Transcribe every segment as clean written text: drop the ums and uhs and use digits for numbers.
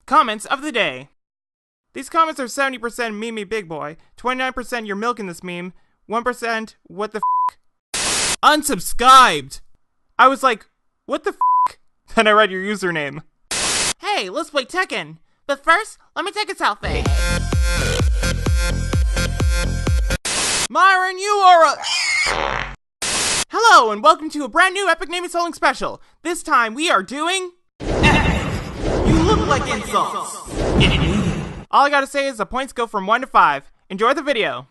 Comments of the day. These comments are 70% meme big boy, 29% you're milking this meme, 1% what the f***. Unsubscribed! I was like, what the f***? Then I read your username. Hey, let's play Tekken! But first, let me take a selfie. Myron, you are a... Hello, and welcome to a brand new Epic Naming Selling Special. This time, we are doing... You look like insults. All I gotta say is the points go from 1 to 5. Enjoy the video.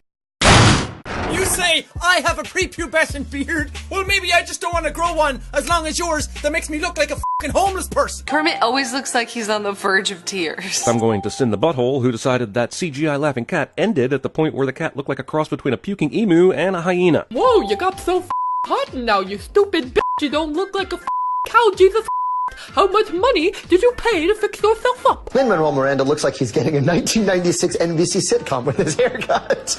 You say I have a prepubescent beard? Well, maybe I just don't want to grow one as long as yours that makes me look like a fucking homeless person. Kermit always looks like he's on the verge of tears. I'm going to send the butthole who decided that CGI laughing cat ended at the point where the cat looked like a cross between a puking emu and a hyena. Whoa, you got so hot now, you stupid bitch. You don't look like a cow, Jesus. How much money did you pay to fix yourself up? Lin-Manuel Miranda looks like he's getting a 1996 NBC sitcom with his haircut.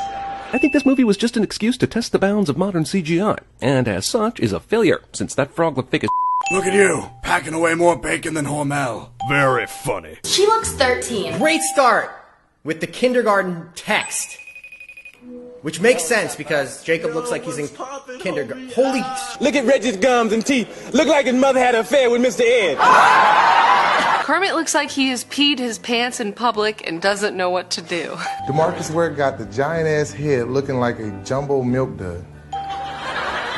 I think this movie was just an excuse to test the bounds of modern CGI, and as such is a failure, since that frog looked fake as Look at you, packing away more bacon than Hormel. Very funny. She looks 13. Great start with the kindergarten text. Which makes sense because Jacob looks like he's in kindergarten. Holy... Look at Reggie's gums and teeth. Look like his mother had an affair with Mr. Ed. Kermit looks like he has peed his pants in public and doesn't know what to do. DeMarcus Ware got the giant-ass head looking like a jumbo milk dud.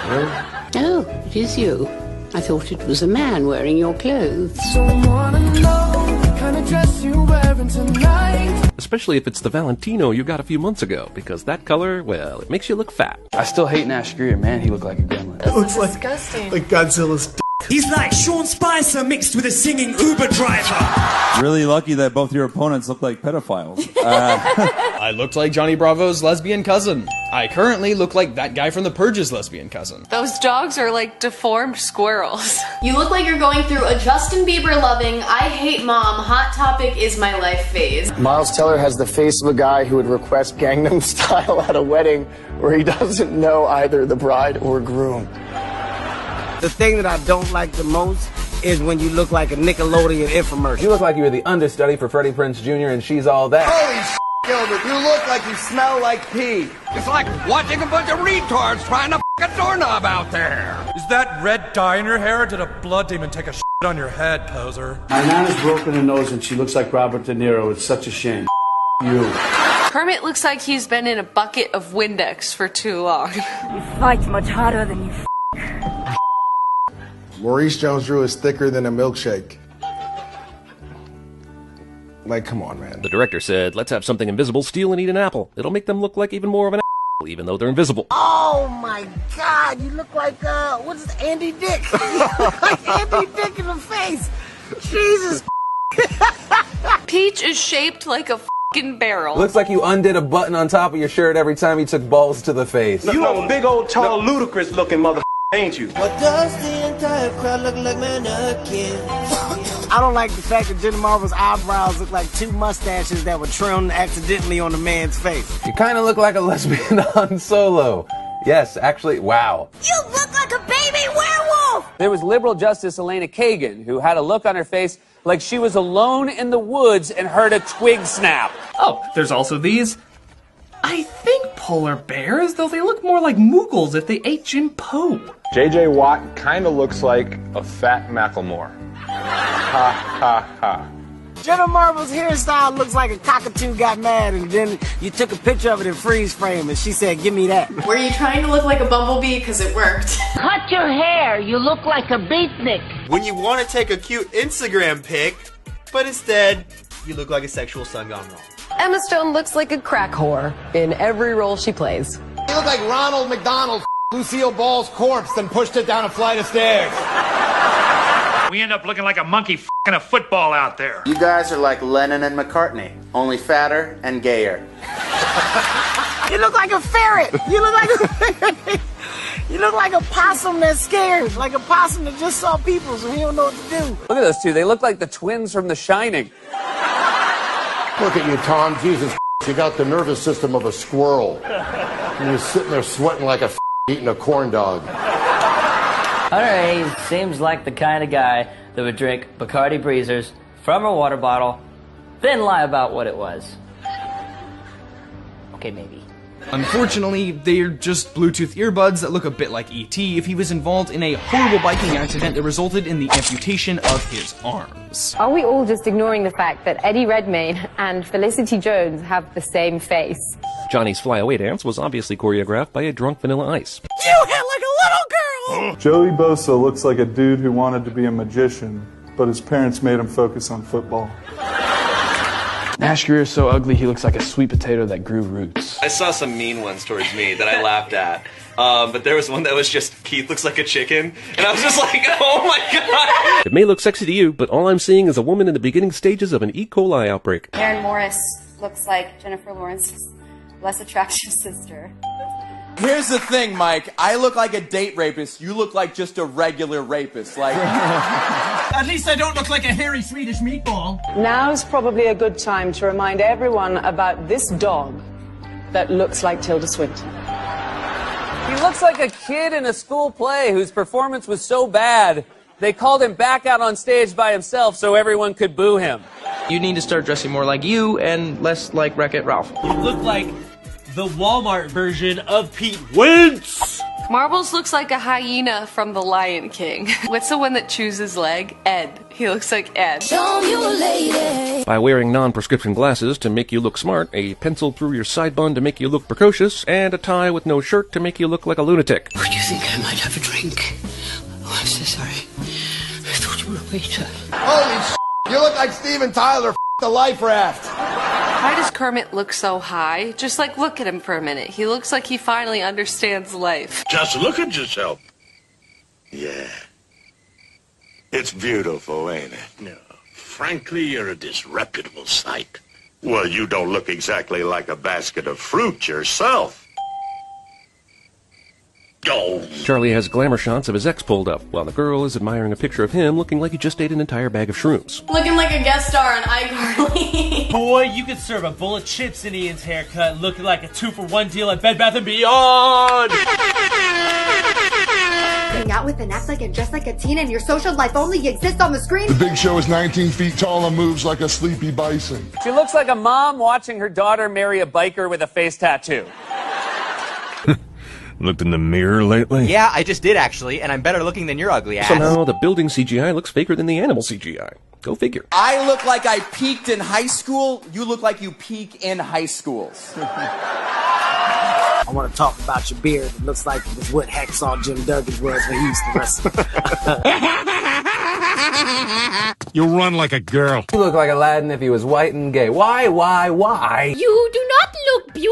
Really? Oh, it is you. I thought it was a man wearing your clothes. Especially if it's the Valentino you got a few months ago, because that color, well, it makes you look fat. I still hate Nash Greer, man. He looked like a gremlin. That looks disgusting. Like Godzilla's d***. He's like Sean Spicer mixed with a singing Uber driver. Really lucky that both your opponents look like pedophiles. I looked like Johnny Bravo's lesbian cousin. I currently look like that guy from The Purge's lesbian cousin. Those dogs are like deformed squirrels. You look like you're going through a Justin Bieber loving, I hate mom, hot topic is my life phase. Miles Teller has the face of a guy who would request Gangnam Style at a wedding where he doesn't know either the bride or groom. The thing that I don't like the most is when you look like a Nickelodeon infomercial. You look like you're the understudy for Freddie Prinze Jr. and She's All That. Holy shit, Gilbert, you look like you smell like pee. It's like watching a bunch of retards trying to f*** a doorknob out there. Is that red dye in your hair, or did a blood demon take a shit on your head, poser? My nana's broken her nose and she looks like Robert De Niro. It's such a shame. You. Kermit looks like he's been in a bucket of Windex for too long. You fight much harder than you Maurice Jones-Drew is thicker than a milkshake. Like, come on, man. The director said, let's have something invisible steal and eat an apple. It'll make them look like even more of an apple, even though they're invisible. Oh my God, you look like, what is it, Andy Dick? You look like Andy Dick in the face. Jesus. Peach is shaped like a f***ing barrel. Looks like you undid a button on top of your shirt every time you took balls to the face. You have a big old, tall, ludicrous looking mother, ain't you? What does the entire crowd look like, mannequin? I don't like the fact that Jenna Marbles' eyebrows look like two mustaches that were trimmed accidentally on the man's face. You kind of look like a lesbian Han Solo. Yes, actually, wow. You look like a baby werewolf! There was liberal Justice Selena Kagan, who had a look on her face like she was alone in the woods and heard a twig snap. Oh, there's also these. I think polar bears, though they look more like Moogles if they ate Jim Poe. J.J. Watt kind of looks like a fat Macklemore. Ha, ha, ha. Jenna Marbles' hairstyle looks like a cockatoo got mad and then you took a picture of it in freeze frame and she said, give me that. Were you trying to look like a bumblebee? Because it worked. Cut your hair, you look like a beatnik. When you want to take a cute Instagram pic, but instead, you look like a sexual son gone wrong. Emma Stone looks like a crack whore in every role she plays. You look like Ronald McDonald Lucille Ball's corpse, then pushed it down a flight of stairs. We end up looking like a monkey f***ing a football out there. You guys are like Lennon and McCartney, only fatter and gayer. You look like a ferret. You look like a you look like a possum that's scared, like a possum that just saw people, so he don't know what to do. Look at those two. They look like the twins from The Shining. Look at you, Tom. Jesus, you got the nervous system of a squirrel. And you're sitting there sweating like a eating a corn dog. Alright, he seems like the kind of guy that would drink Bacardi Breezers from a water bottle then lie about what it was. Okay, maybe. Unfortunately, they're just Bluetooth earbuds that look a bit like E.T. if he was involved in a horrible biking accident that resulted in the amputation of his arms. Are we all just ignoring the fact that Eddie Redmayne and Felicity Jones have the same face? Johnny's flyaway dance was obviously choreographed by a drunk Vanilla Ice. You hit like a little girl! Joey Bosa looks like a dude who wanted to be a magician, but his parents made him focus on football. Ash Greer is so ugly he looks like a sweet potato that grew roots. I saw some mean ones towards me that I laughed at. But there was one that was just, Keith looks like a chicken. And I was just like, oh my god! It may look sexy to you, but all I'm seeing is a woman in the beginning stages of an E. coli outbreak. Aaron Morris looks like Jennifer Lawrence's less attractive sister. Here's the thing, Mike. I look like a date rapist. You look like just a regular rapist. Like. At least I don't look like a hairy Swedish meatball. Now's probably a good time to remind everyone about this dog that looks like Tilda Swinton. He looks like a kid in a school play whose performance was so bad, they called him back out on stage by himself so everyone could boo him. You need to start dressing more like you and less like Wreck-It Ralph. You look like the Walmart version of Pete Wentz. Marbles looks like a hyena from The Lion King. What's the one that chews his leg? Ed. He looks like Ed. Show you a lady. By wearing non-prescription glasses to make you look smart, a pencil through your side bun to make you look precocious, and a tie with no shirt to make you look like a lunatic. Do you think I might have a drink? Oh, I'm so sorry. I thought you were a waiter. Holy shit! You look like Steven Tyler the life raft. Why does Kermit look so high? Just like look at him for a minute. He looks like he finally understands life. Just look at yourself. Yeah. It's beautiful, ain't it? No. Frankly, you're a disreputable sight. Well, you don't look exactly like a basket of fruit yourself. Oh. Charlie has glamour shots of his ex pulled up, while the girl is admiring a picture of him looking like he just ate an entire bag of shrooms. Looking like a guest star on iCarly. Boy, you could serve a bowl of chips in Ian's haircut looking like a 2-for-1 deal at Bed Bath & Beyond! Hang out with and act like and dress like a teen and your social life only exists on the screen? The Big Show is 19 feet tall and moves like a sleepy bison. She looks like a mom watching her daughter marry a biker with a face tattoo. Looked in the mirror lately? Yeah, I just did actually, and I'm better looking than your ugly ass. Somehow, the building CGI looks faker than the animal CGI. Go figure. I look like I peaked in high school. You look like you peak in high schools. I want to talk about your beard. It looks like it was what Hacksaw Jim Duggan was when he used to wrestle. You run like a girl. You look like Aladdin if he was white and gay. Why? You do not look beautiful.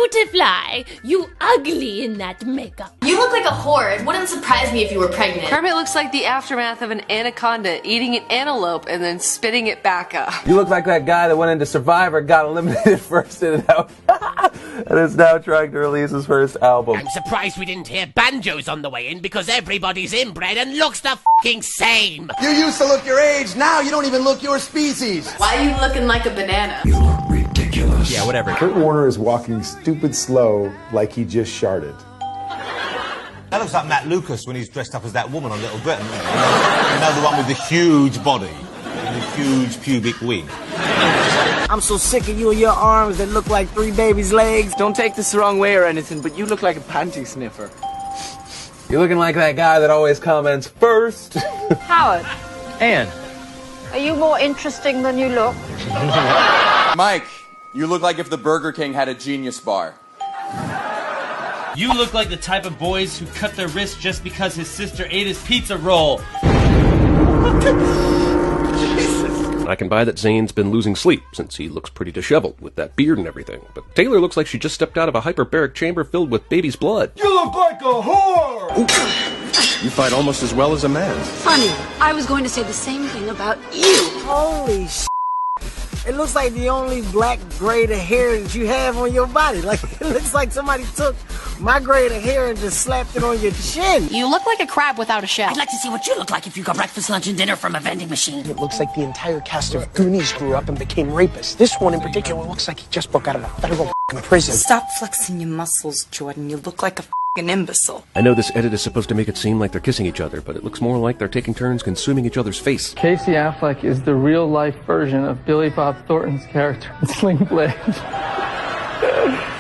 You ugly in that makeup. You look like a whore. It wouldn't surprise me if you were pregnant. Kermit looks like the aftermath of an anaconda eating an antelope and then spitting it back up. You look like that guy that went into Survivor, got eliminated first in and out, and is now trying to release his first album. I'm surprised we didn't hear banjos on the way in because everybody's inbred and looks the fucking same. You used to look your age, now you don't even look your species. Why are you looking like a banana? You look ridiculous. Yeah, whatever. Kurt Warner is walking stupid slow like he just sharted. That looks like Matt Lucas when he's dressed up as that woman on Little Britain. You know, the one with the huge body and the huge pubic wig. I'm so sick of you and your arms that look like 3 babies' legs. Don't take this the wrong way or anything, but you look like a panty sniffer. You're looking like that guy that always comments first. Howard, Anne. are you more interesting than you look? Mike, you look like if the Burger King had a Genius bar. You look like the type of boys who cut their wrist just because his sister ate his pizza roll. I can buy that Zane's been losing sleep, since he looks pretty disheveled with that beard and everything. But Taylor looks like she just stepped out of a hyperbaric chamber filled with baby's blood. You look like a whore! You fight almost as well as a man. Funny, I was going to say the same thing about you. Holy shit. It looks like the only black grade of hair that you have on your body. Like, it looks like somebody took my grade of hair and just slapped it on your chin. You look like a crab without a shell. I'd like to see what you look like if you got breakfast, lunch, and dinner from a vending machine. It looks like the entire cast of Goonies grew up and became rapists. This one in particular looks like he just broke out of a federal prison. Stop flexing your muscles, Jordan. You look like a an imbecile. I know this edit is supposed to make it seem like they're kissing each other, but it looks more like they're taking turns consuming each other's face. Casey Affleck is the real-life version of Billy Bob Thornton's character in Sling Blade.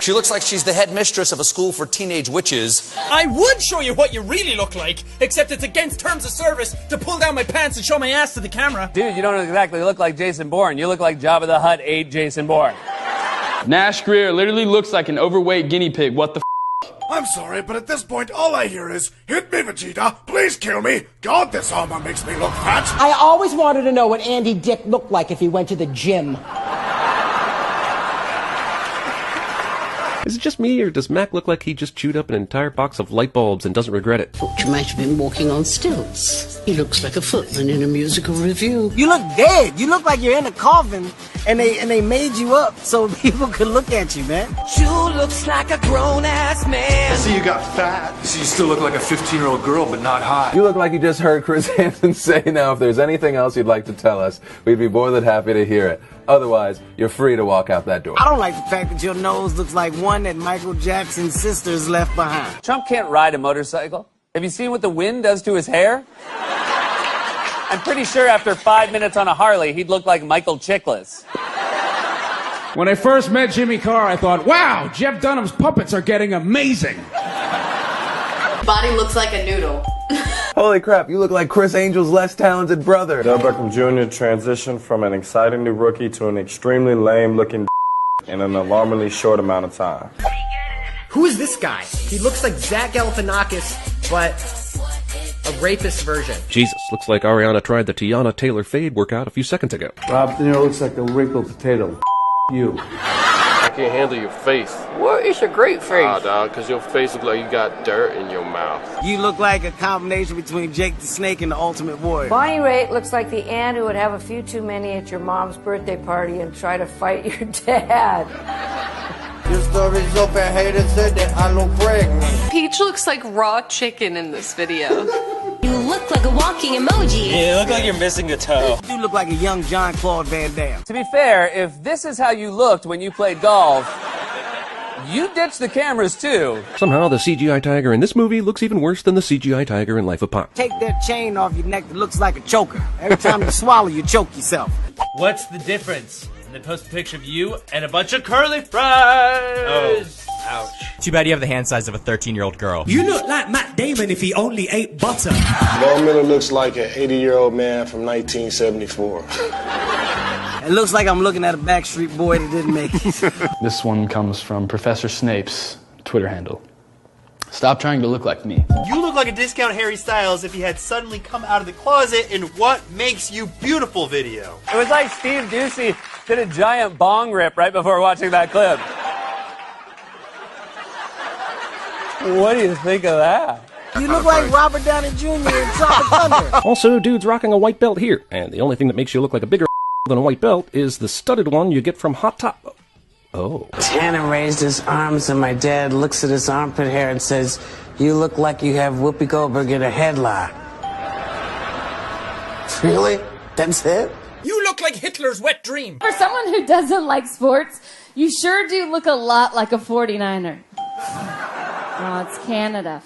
She looks like she's the headmistress of a school for teenage witches. I would show you what you really look like, except it's against terms of service to pull down my pants and show my ass to the camera. Dude, you don't exactly look like Jason Bourne. You look like Jabba the Hutt ate Jason Bourne. Nash Greer literally looks like an overweight guinea pig. What the I'm sorry, but at this point, all I hear is, hit me, Vegeta, please kill me. God, this armor makes me look fat. I always wanted to know what Andy Dick looked like if he went to the gym. Is it just me, or does Mac look like he just chewed up an entire box of light bulbs and doesn't regret it? Thought you might have been walking on stilts. He looks like a footman in a musical review. You look dead. You look like you're in a coffin, and they made you up so people could look at you, man. You looks like a grown-ass man. I see you got fat. I see you still look like a 15-year-old girl, but not hot. You look like you just heard Chris Hansen say. Now, if there's anything else you'd like to tell us, we'd be more than happy to hear it. Otherwise, you're free to walk out that door. I don't like the fact that your nose looks like one that Michael Jackson's sisters left behind. Trump can't ride a motorcycle. Have you seen what the wind does to his hair? I'm pretty sure after 5 minutes on a Harley, he'd look like Michael Chiklis. When I first met Jimmy Carr, I thought, wow, Jeff Dunham's puppets are getting amazing. Body looks like a noodle. Holy crap, you look like Chris Angel's less talented brother. Odell Beckham Jr. transitioned from an exciting new rookie to an extremely lame-looking in an alarmingly short amount of time. Who is this guy? He looks like Zach Galifianakis, but a rapist version. Jesus, looks like Ariana tried the Tiana Taylor fade workout a few seconds ago. Rob De Niro looks like a wrinkled potato. You. I can't handle your face. What is your great face? Ah, dog, because your face looks like you got dirt in your mouth. You look like a combination between Jake the Snake and the Ultimate Warrior. Bonnie Raitt looks like the aunt who would have a few too many at your mom's birthday party and try to fight your dad. Your story's open, haters said that I look pregnant. Peach looks like raw chicken in this video. You look like a walking emoji. Yeah, you look like you're missing a toe. You look like a young Jean-Claude Van Damme. To be fair, if this is how you looked when you played golf, you ditched the cameras too. Somehow, the CGI tiger in this movie looks even worse than the CGI tiger in Life of Pi. Take that chain off your neck that looks like a choker. Every time you swallow, you choke yourself. What's the difference? And they post a picture of you and a bunch of curly fries. Oh, ouch. Too bad you have the hand size of a 13-year-old girl. You look like Matt Damon if he only ate butter. Von Miller looks like an 80-year-old man from 1974. It looks like I'm looking at a Backstreet Boy that didn't make it. This one comes from Professor Snape's Twitter handle. Stop trying to look like me. You look like a discount Harry Styles if he had suddenly come out of the closet in What Makes You Beautiful video. It was like Steve Buscemi did a giant bong rip right before watching that clip. What do you think of that? You look like Robert Downey Jr. in Tropic Thunder. Also, dude's rocking a white belt here, and the only thing that makes you look like a bigger than a white belt is the studded one you get from Hot Top. Oh. Tanner raised his arms, and my dad looks at his armpit hair and says, "You look like you have Whoopi Goldberg in a headlock." Really? That's it? You look like Hitler's wet dream. For someone who doesn't like sports, you sure do look a lot like a 49er. Oh, it's Canada.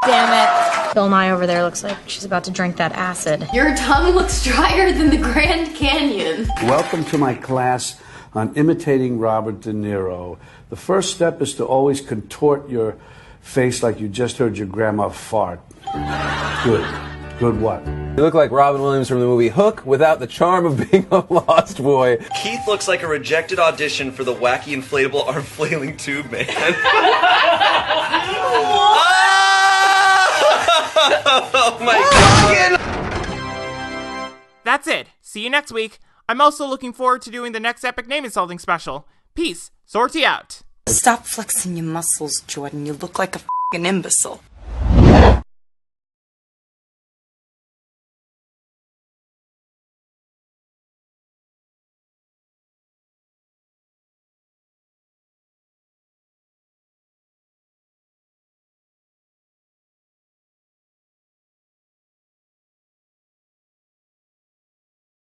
Damn it. Bill Nye over there looks like she's about to drink that acid. Your tongue looks drier than the Grand Canyon. Welcome to my class on imitating Robert De Niro. The first step is to always contort your face like you just heard your grandma fart. Good. Good what? You look like Robin Williams from the movie Hook without the charm of being a lost boy. Keith looks like a rejected audition for the wacky inflatable arm flailing tube man. Oh my god! That's it. See you next week. I'm also looking forward to doing the next epic name insulting special. Peace. Swordtee out. Stop flexing your muscles, Jordan. You look like a f***ing imbecile.